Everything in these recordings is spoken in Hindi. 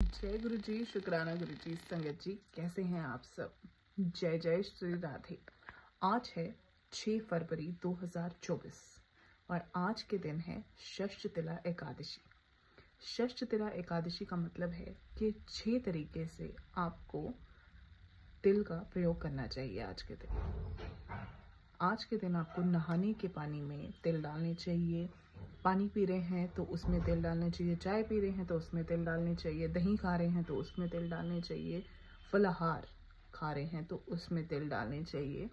जय गुरु जी, शुक्राना गुरु जी, संगत जी, कैसे हैं आप सब। जय जय श्री राधे। आज है 6 फरवरी 2024 और आज के दिन है षष्ठतिला एकादशी। षष्ठतिला एकादशी का मतलब है कि 6 तरीके से आपको तिल का प्रयोग करना चाहिए। आज के दिन आपको नहाने के पानी में तिल डालने चाहिए। पानी पी रहे हैं तो उसमें तिल डालने चाहिए। चाय पी रहे हैं तो उसमें तिल डालने चाहिए। दही खा रहे हैं तो उसमें तिल डालने चाहिए। फलाहार खा रहे हैं तो उसमें तिल डालने चाहिए।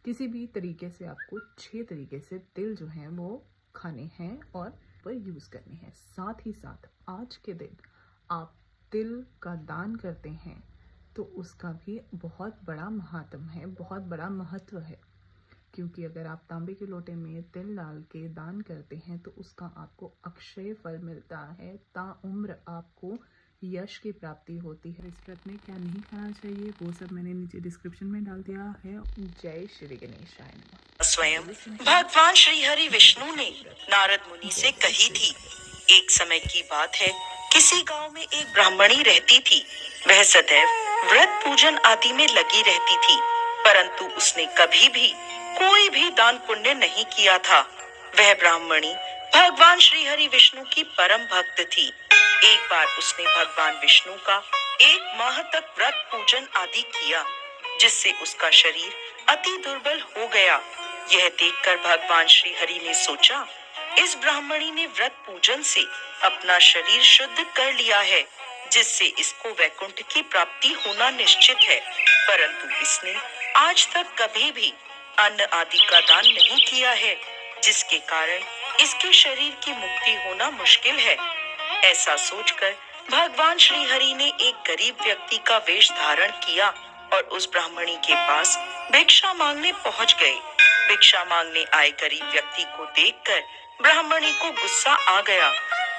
किसी भी तरीके से आपको 6 तरीके से तिल जो हैं वो खाने हैं और पर यूज़ करने हैं। साथ ही साथ आज के दिन आप तिल का दान करते हैं तो उसका भी बहुत बड़ा महात्म है, बहुत बड़ा महत्व है। क्योंकि अगर आप तांबे के लोटे में तिल डाल के दान करते हैं तो उसका आपको अक्षय फल मिलता है। ताउम्र आपको यश की प्राप्ति होती है। इस व्रत में क्या नहीं खाना चाहिए वो सब मैंने नीचे डिस्क्रिप्शन में डाल दिया है। जय श्री गणेशाय नमः। स्वयं भगवान श्री हरि विष्णु ने नारद मुनि से कही थी। एक समय की बात है, किसी गांव में एक ब्राह्मणी रहती थी। वह सदैव व्रत पूजन आदि में लगी रहती थी, परंतु उसने कभी भी कोई भी दान पुण्य नहीं किया था। वह ब्राह्मणी भगवान श्री हरि विष्णु की परम भक्त थी। एक बार उसने भगवान विष्णु का 1 माह तक व्रत पूजन आदि किया, जिससे उसका शरीर अति दुर्बल हो गया। यह देखकर भगवान श्री हरि ने सोचा, इस ब्राह्मणी ने व्रत पूजन से अपना शरीर शुद्ध कर लिया है, जिससे इसको वैकुंठ की प्राप्ति होना निश्चित है। परंतु इसने आज तक कभी भी अन्न आदि का दान नहीं किया है, जिसके कारण इसके शरीर की मुक्ति होना मुश्किल है। ऐसा सोचकर भगवान श्री हरि ने एक गरीब व्यक्ति का वेश धारण किया और उस ब्राह्मणी के पास भिक्षा मांगने पहुंच गए। भिक्षा मांगने आए गरीब व्यक्ति को देखकर ब्राह्मणी को गुस्सा आ गया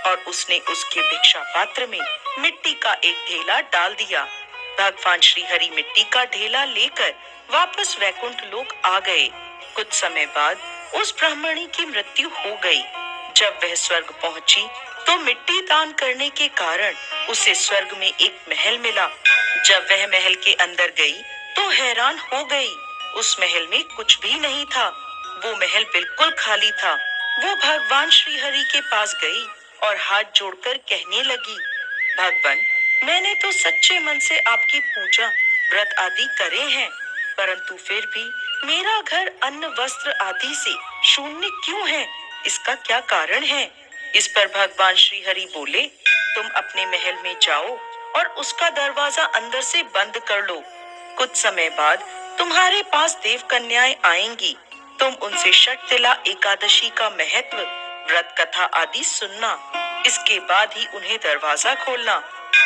और उसने उसके भिक्षा पात्र में मिट्टी का एक ढेला डाल दिया। भगवान श्री हरि मिट्टी का ढेला लेकर वापस वैकुंठ लोक आ गए। कुछ समय बाद उस ब्राह्मणी की मृत्यु हो गई। जब वह स्वर्ग पहुंची तो मिट्टी दान करने के कारण उसे स्वर्ग में एक महल मिला। जब वह महल के अंदर गई तो हैरान हो गई। उस महल में कुछ भी नहीं था। वो महल बिल्कुल खाली था। वो भगवान श्री हरि के पास गई और हाथ जोड़कर कहने लगी, भगवान, मैंने तो सच्चे मन से आपकी पूजा व्रत आदि करे हैं, परंतु फिर भी मेरा घर अन्न वस्त्र आदि से शून्य क्यों है? इसका क्या कारण है? इस पर भगवान श्री हरि बोले, तुम अपने महल में जाओ और उसका दरवाजा अंदर से बंद कर लो। कुछ समय बाद तुम्हारे पास देव कन्याएं आएंगी। तुम उनसे षष्ठतिला एकादशी का महत्व, व्रत कथा आदि सुनना। इसके बाद ही उन्हें दरवाजा खोलना।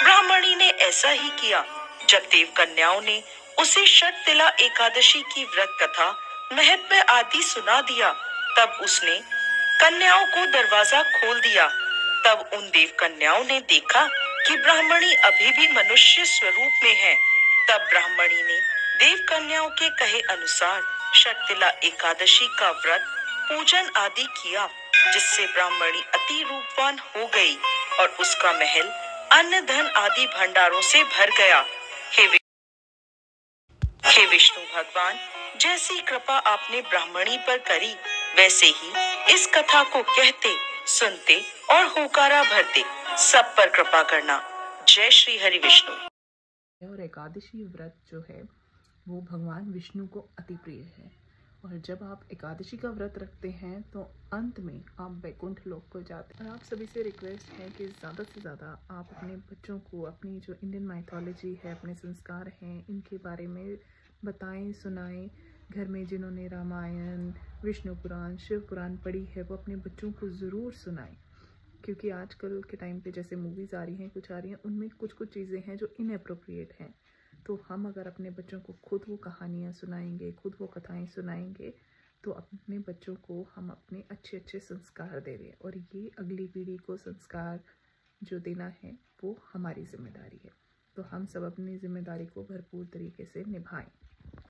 ब्राह्मणी ने ऐसा ही किया। जब देव कन्याओं ने उसे षष्ठतिला एकादशी की व्रत कथा, महत्व आदि सुना दिया, तब उसने कन्याओं को दरवाजा खोल दिया। तब उन देव कन्याओं ने देखा कि ब्राह्मणी अभी भी मनुष्य स्वरूप में है। तब ब्राह्मणी ने देव कन्याओं के कहे अनुसार षष्ठतिला एकादशी का व्रत पूजन आदि किया, जिससे ब्राह्मणी अति रूपवान हो गई और उसका महल अन्न धन आदि भंडारों से भर गया। हे विष्णु भगवान, जैसी कृपा आपने ब्राह्मणी पर करी, वैसे ही इस कथा को कहते, सुनते और होकारा भरते सब पर कृपा करना। जय श्री हरि विष्णु। और एकादशी व्रत जो है वो भगवान विष्णु को अति प्रिय है। और जब आप एकादशी का व्रत रखते हैं तो अंत में आप वैकुंठ लोक को जाते हैं। और आप सभी से रिक्वेस्ट है कि ज़्यादा से ज़्यादा आप अपने बच्चों को अपनी जो इंडियन माइथोलॉजी है, अपने संस्कार हैं, इनके बारे में बताएं, सुनाएं। घर में जिन्होंने रामायण, विष्णु पुराण, शिव पुराण पढ़ी है वो अपने बच्चों को ज़रूर सुनाएं। क्योंकि आजकल के टाइम पे जैसे मूवीज़ आ रही हैं, कुछ आ रही हैं, उनमें कुछ चीज़ें हैं जो इनएप्रोप्रिएट हैं। तो हम अगर अपने बच्चों को खुद वो कहानियाँ सुनाएंगे, खुद वो कथाएं सुनाएंगे, तो अपने बच्चों को हम अपने अच्छे अच्छे संस्कार दे रहे हैं। और ये अगली पीढ़ी को संस्कार जो देना है वो हमारी जिम्मेदारी है। तो हम सब अपनी जिम्मेदारी को भरपूर तरीके से निभाएं।